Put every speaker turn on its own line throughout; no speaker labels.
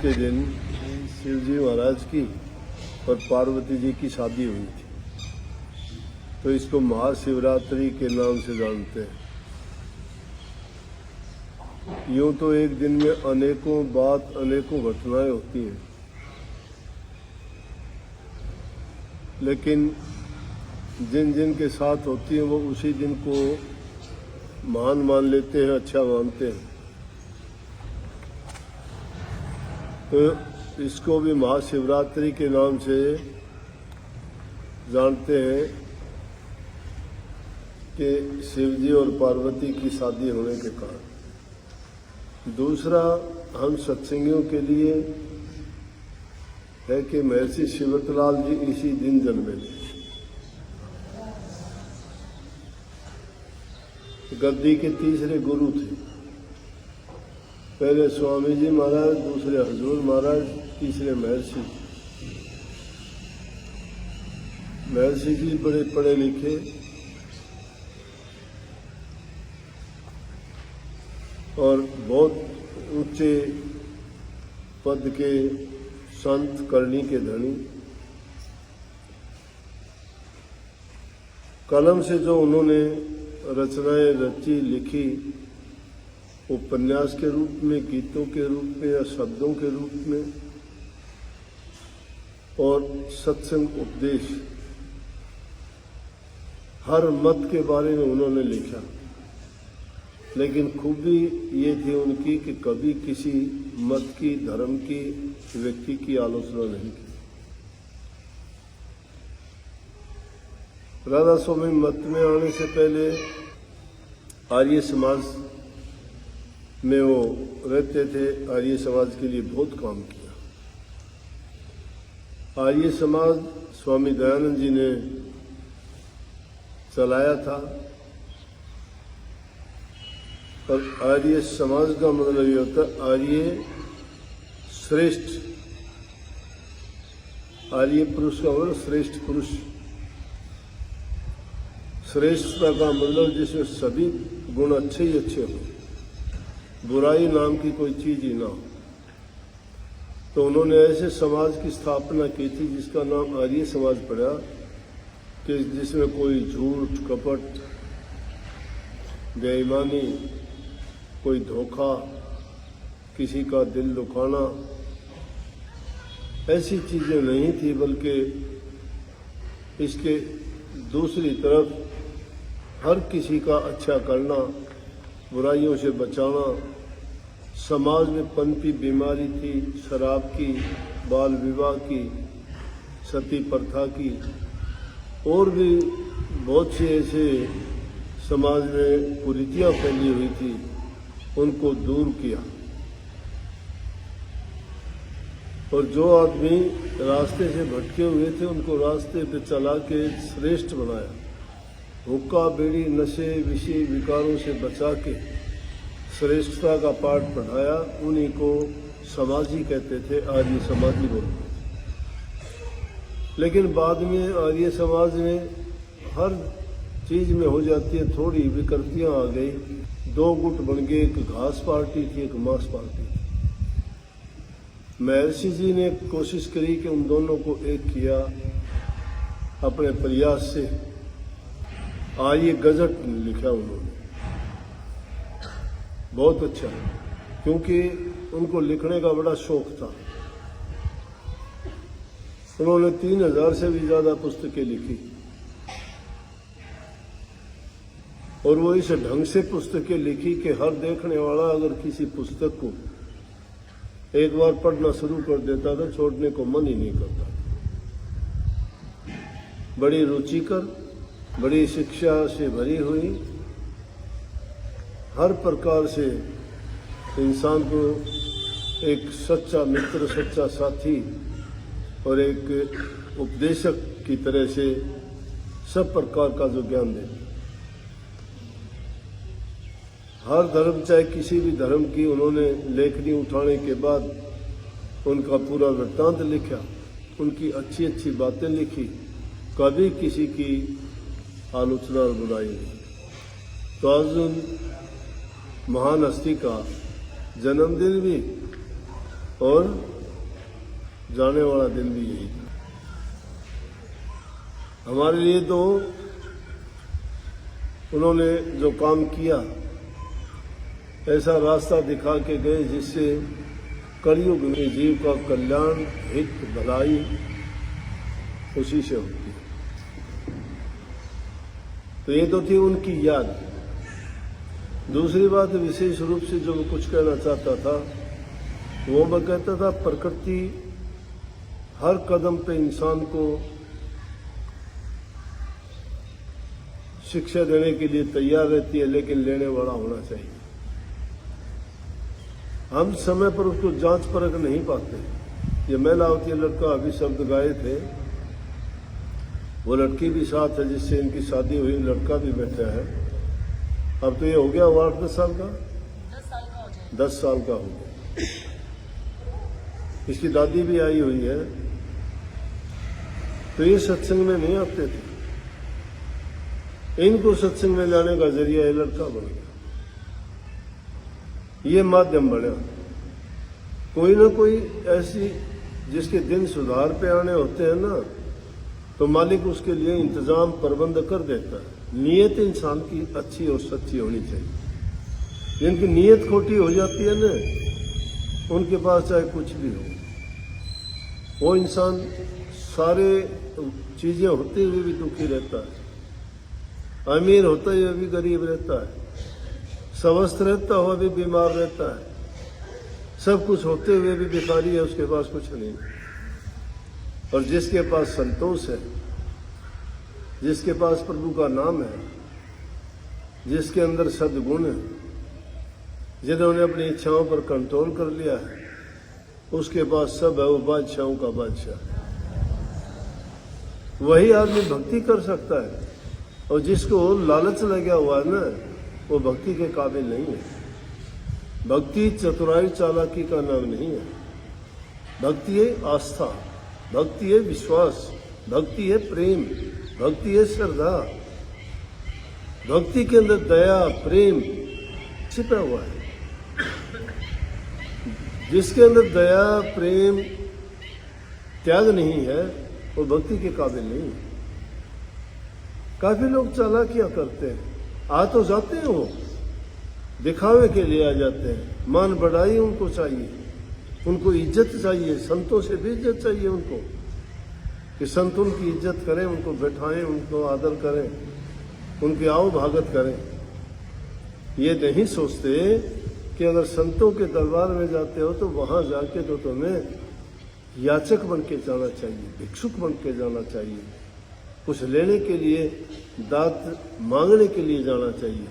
के दिन शिव जी महाराज की और पार्वती जी की शादी हुई थी, तो इसको महाशिवरात्रि के नाम से जानते हैं। यूं तो एक दिन में अनेकों बात, अनेकों घटनाएं होती हैं, लेकिन जिन जिन के साथ होती हैं वो उसी दिन को महान मान लेते हैं, अच्छा मानते हैं। तो इसको भी महाशिवरात्रि के नाम से जानते हैं कि शिव जी और पार्वती की शादी होने के कारण। दूसरा, हम सत्संगियों के लिए है कि महर्षि शिवतलाल जी इसी दिन जन्मे थे। गद्दी के तीसरे गुरु थे। पहले स्वामी जी महाराज, दूसरे हजूर महाराज, तीसरे महर्षि। महर्षि जी बड़े पढ़े लिखे और बहुत ऊंचे पद के संत, करनी के धनी। कलम से जो उन्होंने रचनाएं रची, लिखी, उपन्यास के रूप में, गीतों के रूप में या शब्दों के रूप में, और सत्संग उपदेश, हर मत के बारे में उन्होंने लिखा। लेकिन खूबी ये थी उनकी कि कभी किसी मत की, धर्म की, व्यक्ति की आलोचना नहीं की। राधा स्वामी मत में आने से पहले आर्य समाज में वो रहते थे। आर्य समाज के लिए बहुत काम किया। आर्य समाज स्वामी दयानंद जी ने चलाया था। और आर्य समाज का मतलब ये होता है आर्य श्रेष्ठ। आर्य पुरुष का मतलब श्रेष्ठ पुरुष। श्रेष्ठता का मतलब जिसमें सभी गुण अच्छे ही अच्छे हो, बुराई नाम की कोई चीज ही ना हो। तो उन्होंने ऐसे समाज की स्थापना की थी जिसका नाम आर्य समाज पड़ा, कि जिसमें कोई झूठ, कपट, बेईमानी, कोई धोखा, किसी का दिल दुखाना, ऐसी चीजें नहीं थी। बल्कि इसके दूसरी तरफ हर किसी का अच्छा करना, बुराइयों से बचाना। समाज में पनपी बीमारी थी शराब की, बाल विवाह की, सती प्रथा की, और भी बहुत से ऐसे समाज में कुरीतियां फैली हुई थी, उनको दूर किया। और जो आदमी रास्ते से भटके हुए थे उनको रास्ते पे चला के श्रेष्ठ बनाया। हुक्का, बीड़ी, नशे, विषय, विकारों से बचा के श्रेष्ठता का पाठ पढ़ाया। उन्हीं को समाजी कहते थे, आर्य समाजी बोलते थे। लेकिन बाद में आर्य समाज में हर चीज में हो जाती है, थोड़ी विकृतियां आ गई। दो गुट बन गए, एक घास पार्टी थी, एक मांस पार्टी थी। महर्षि जी ने कोशिश करी कि उन दोनों को एक किया अपने प्रयास से। आर्य गजट लिखा उन्होंने, बहुत अच्छा, क्योंकि उनको लिखने का बड़ा शौक था। उन्होंने 3000 से भी ज्यादा पुस्तकें लिखी, और वो इस ढंग से पुस्तकें लिखी कि हर देखने वाला अगर किसी पुस्तक को एक बार पढ़ना शुरू कर देता था, छोड़ने को मन ही नहीं करता। बड़ी रुचिकर, बड़ी शिक्षा से भरी हुई, हर प्रकार से इंसान को एक सच्चा मित्र, सच्चा साथी और एक उपदेशक की तरह से सब प्रकार का जो ज्ञान देते। हर धर्म, चाहे किसी भी धर्म की, उन्होंने लेखनी उठाने के बाद उनका पूरा वृत्तांत लिखा, उनकी अच्छी अच्छी बातें लिखी, कभी किसी की आलोचना और बुराई नहीं। तो आज उन महान हस्ती का जन्मदिन भी और जाने वाला दिन भी यही था। हमारे लिए तो उन्होंने जो काम किया, ऐसा रास्ता दिखा के गए जिससे कलयुग में जीव का कल्याण, हित, भलाई उसी से होती है। तो ये तो थी उनकी याद। दूसरी बात विशेष रूप से जो मैं कुछ कहना चाहता था, वो मैं कहता था प्रकृति हर कदम पे इंसान को शिक्षा देने के लिए तैयार रहती है, लेकिन लेने वाला होना चाहिए। हम समय पर उसको जांच परख नहीं पाते। ये मैलावती लड़का अभी शब्द गाए थे, वो लड़की भी साथ है जिससे इनकी शादी हुई, लड़का भी बैठा है। अब तो ये हो गया 8-10 साल का, 10 साल का हो गया। इसकी दादी भी आई हुई है। तो ये सत्संग में नहीं आते थे, इनको सत्संग में लाने का जरिया ये लड़का बन गया, ये माध्यम बना। कोई ना कोई ऐसी जिसके दिन सुधार पे आने होते हैं ना, तो मालिक उसके लिए इंतजाम प्रबंध कर देता है। नीयत इंसान की अच्छी और सच्ची होनी चाहिए। जिनकी नीयत खोटी हो जाती है ना, उनके पास चाहे कुछ भी हो, वो इंसान सारे चीजें होते हुए भी दुखी रहता है, अमीर होते हुए भी गरीब रहता है, स्वस्थ रहता हुआ भी बीमार रहता है, सब कुछ होते हुए भी भिखारी है, उसके पास कुछ नहीं। और जिसके पास संतोष है, जिसके पास प्रभु का नाम है, जिसके अंदर सद्गुण है, जिन्होंने अपनी इच्छाओं पर कंट्रोल कर लिया है, उसके पास सब है, वो बादशाहों का बादशाह है। वही आदमी भक्ति कर सकता है, और जिसको लालच लगा हुआ है ना, वो भक्ति के काबिल नहीं है। भक्ति चतुराई चालाकी का नाम नहीं है। भक्ति है आस्था, भक्ति है विश्वास, भक्ति है प्रेम, भक्ति है श्रद्धा। भक्ति के अंदर दया, प्रेम छिपा हुआ है। जिसके अंदर दया, प्रेम, त्याग नहीं है, वो भक्ति के काबिल नहीं है। काफी लोग चालाकियां करते हैं, आ तो जाते हैं, वो दिखावे के लिए आ जाते हैं। मान बढ़ाई उनको चाहिए, उनको इज्जत चाहिए, संतों से भी इज्जत चाहिए उनको, कि संत उनकी इज्जत करें, उनको बैठाएं, उनको आदर करें, उनकी आओ भागत करें। ये नहीं सोचते कि अगर संतों के दरबार में जाते हो तो वहां जाके तो तुम्हें याचक बन के जाना चाहिए, भिक्षुक बन के जाना चाहिए, कुछ लेने के लिए, दात मांगने के लिए जाना चाहिए।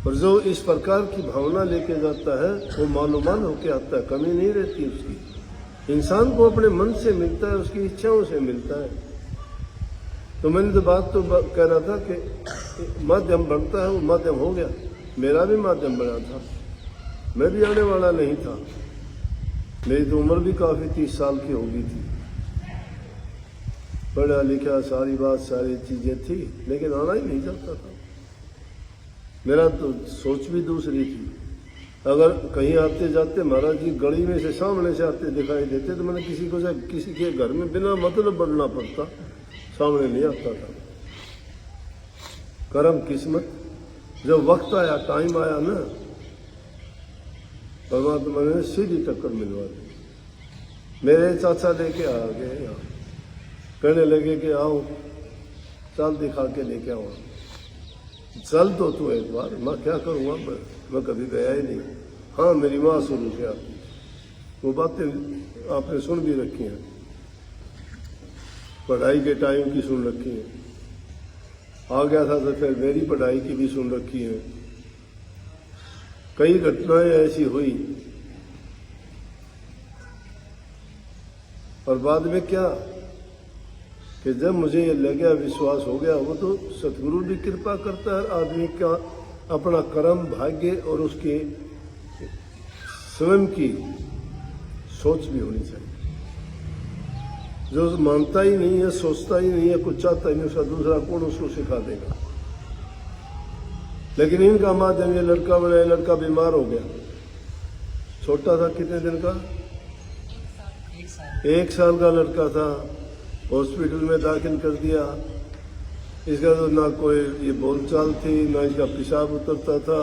और जो इस प्रकार की भावना लेके जाता है, वो मालूमान होके आता है, कमी नहीं रहती उसकी। इंसान को अपने मन से मिलता है, उसकी इच्छाओं से मिलता है। तो मैंने तो बात तो कह रहा था कि माध्यम बनता है, वो माध्यम हो गया। मेरा भी माध्यम बना था, मैं भी आने वाला नहीं था। मेरी तो उम्र भी काफी 30 साल की हो गई थी, पढ़ा लिखा, सारी बात, सारी चीजें थी, लेकिन आना ही नहीं चाहता था। मेरा तो सोच भी दूसरी थी। अगर कहीं आते जाते महाराज जी गली में से सामने से आते दिखाई देते, तो मैंने किसी को किसी के घर में बिना मतलब बढ़ना पड़ता, सामने नहीं आता था। करम किस्मत, जब वक्त आया, टाइम आया ना, परमात्मा ने सीधी टक्कर मिलवा दी। मेरे चाचा लेके आ गए यहाँ, कहने लगे कि आओ चल दिखा के लेके आओ। चल तो तू एक बार। मैं क्या करूँगा, मैं कभी गया ही नहीं। हाँ, मेरी माँ शुरू से आती, वो बातें आपने सुन भी रखी हैं, पढ़ाई के टाइम की सुन रखी है। आ गया था तो फिर मेरी पढ़ाई की भी सुन रखी है। कई घटनाएं ऐसी हुई, और बाद में क्या कि जब मुझे ये लग गया, विश्वास हो गया, वो तो सतगुरु भी कृपा करता है। आदमी का अपना कर्म, भाग्य और उसकी स्वयं की सोच भी होनी चाहिए। जो मानता ही नहीं है, सोचता ही नहीं है, कुछ चाहता ही नहीं, उसका दूसरा कौन उसको सिखा देगा। लेकिन इनका माध्यम, ये लड़का बना, लड़का बीमार हो गया, छोटा था, कितने दिन का, 1 साल का लड़का था, हॉस्पिटल में दाखिल कर दिया। इसका तो ना कोई ये बोलचाल थी, ना इसका पेशाब उतरता था।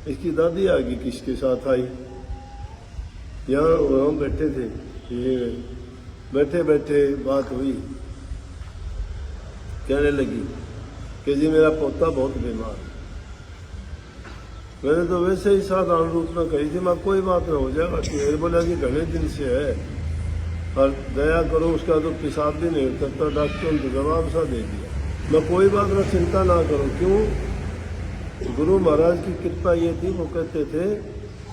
इसकी दादी आ गई, किसके साथ आई, यहाँ वहाँ बैठे थे, ये बैठे बैठे बात हुई। कहने लगी कि जी मेरा पोता बहुत बीमार है। मैंने तो वैसे ही साधारण रूप में कही थी, मैं कोई बात ना हो जाएगा। फिर बोला कि घने दिन से है और दया करो, उसका तो पेशाब भी नहीं उतरता। डॉक्टर ने तो जवाब सा दे दिया। मैं कोई बात ना, चिंता ना करो। क्यों? गुरु महाराज की कृपा ये थी, वो कहते थे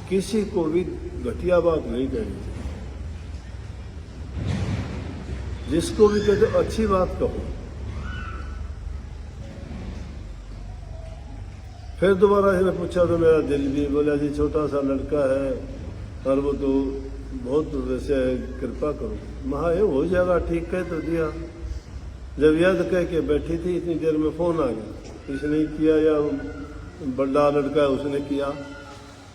किसी को भी घटिया बात नहीं कहनी चाहिए, जिसको भी कहते अच्छी बात कहो। फिर दोबारा इसने पूछा तो मेरा दिल भी बोला जी छोटा सा लड़का है और वो तो बहुत वैसे कृपा करो। महा ये हो जाएगा, ठीक कह तो दिया। जब याद कह के बैठी थी, इतनी देर में फोन आ गया। इसने किया या बड़ा लड़का है उसने किया।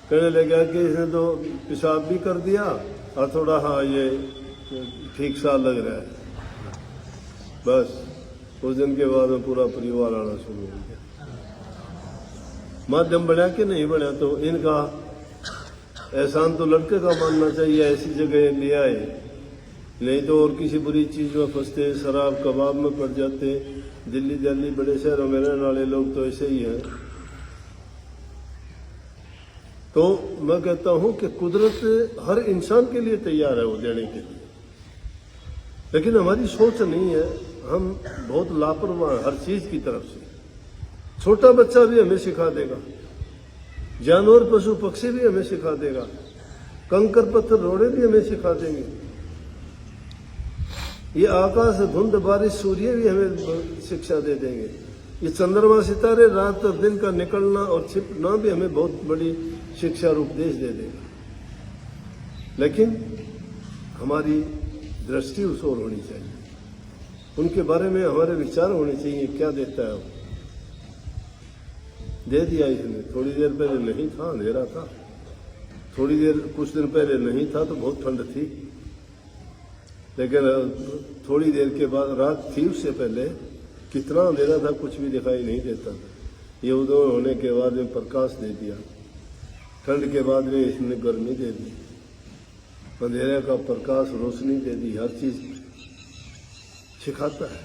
कहने लगा कि इसने तो पेशाब भी कर दिया और थोड़ा हाँ ये ठीक सा लग रहा है। बस उस दिन के बाद में पूरा परिवार आना शुरू हो गया। माध्यम बढ़ा कि नहीं बढ़ा, तो इनका एहसान तो लड़के का मानना चाहिए, ऐसी जगह ले आए। नहीं तो और किसी बुरी चीज में फंसते, शराब कबाब में पड़ जाते। दिल्ली बड़े शहरों में रहने वाले लोग तो ऐसे ही हैं। तो मैं कहता हूं कि कुदरत हर इंसान के लिए तैयार है वो देने के लिए, लेकिन हमारी सोच नहीं है। हम बहुत लापरवाह हैं हर चीज की तरफ से। छोटा बच्चा भी हमें सिखा देगा, जानवर पशु पक्षी भी हमें सिखा देगा, कंकर पत्थर रोड़े भी हमें सिखा देंगे। ये आकाश धुंध बारिश सूर्य भी हमें शिक्षा दे देंगे। ये चंद्रमा सितारे रात और दिन का निकलना और छिपना भी हमें बहुत बड़ी शिक्षा और उपदेश दे देगा। लेकिन हमारी दृष्टि उस ओर होनी चाहिए, उनके बारे में हमारे विचार होने चाहिए। क्या देता है वो? दे दिया इसने। थोड़ी देर पहले नहीं था, अंधेरा था। थोड़ी देर कुछ दिन पहले नहीं था तो बहुत ठंड थी, लेकिन थोड़ी देर के बाद रात थी। उससे पहले कितना अंधेरा था, कुछ भी दिखाई नहीं देता था। ये उदय होने के बाद में प्रकाश दे दिया, ठंड के बाद में इसने गर्मी दे दी, अंधेरे का प्रकाश रोशनी दे दी। हर चीज सिखाता है।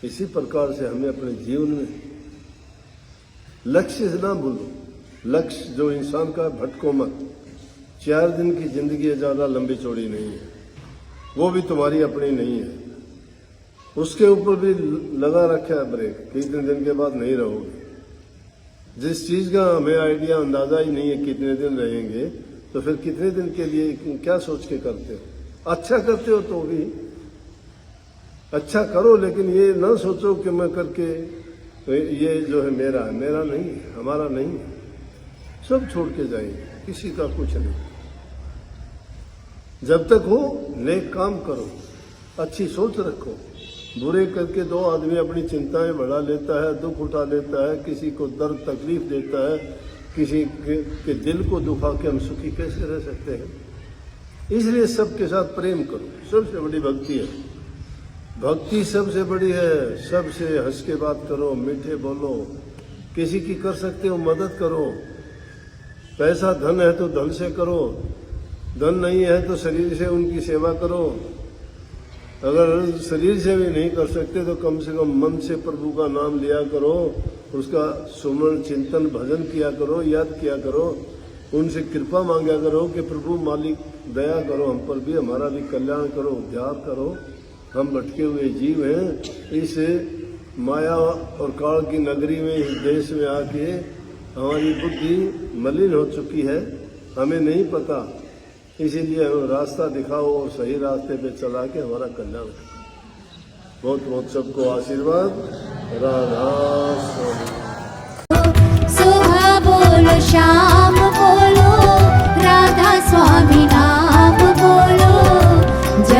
इसी प्रकार से हमें अपने जीवन में लक्ष्य से ना भूलो। लक्ष्य जो इंसान का, भटको मत। 4 दिन की जिंदगी है, ज्यादा लंबी चौड़ी नहीं है, वो भी तुम्हारी अपनी नहीं है। उसके ऊपर भी लगा रखा है ब्रेक कि इतने दिन के बाद नहीं रहोगे। जिस चीज का हमें आइडिया अंदाजा ही नहीं है कितने दिन रहेंगे, तो फिर कितने दिन के लिए क्या सोच के करते हो? अच्छा करते हो तो भी अच्छा करो, लेकिन ये ना सोचो कि मैं करके ये जो है मेरा है। मेरा नहीं है, हमारा नहीं है। सब छोड़ के जाएंगे, किसी का कुछ नहीं। जब तक हो नेक काम करो, अच्छी सोच रखो। बुरे करके 2 आदमी अपनी चिंताएं बढ़ा लेता है, दुख उठा लेता है, किसी को दर्द तकलीफ देता है, किसी के दिल को दुखा के हम सुखी कैसे रह सकते हैं? इसलिए सबके साथ प्रेम करो, सबसे बड़ी भक्ति है। भक्ति सबसे बड़ी है। सबसे हंस के बात करो, मीठे बोलो, किसी की कर सकते हो मदद करो। पैसा धन है तो धन से करो, धन नहीं है तो शरीर से उनकी सेवा करो। अगर शरीर से भी नहीं कर सकते तो कम से कम मन से प्रभु का नाम लिया करो, उसका सुमरण चिंतन भजन किया करो, याद किया करो, उनसे कृपा मांगा करो कि प्रभु मालिक दया करो, हम पर भी, हमारा भी कल्याण करो, उद्धार करो। हम भटके हुए जीव हैं। इस माया और काल की नगरी में, इस देश में आके हमारी बुद्धि मलिन हो चुकी है, हमें नहीं पता। इसीलिए हमें रास्ता दिखाओ और सही रास्ते पे चला के हमारा कल्याण करो। बहुत बहुत सबको आशीर्वाद। राधा स्वामी।
सुबह बोलो शाम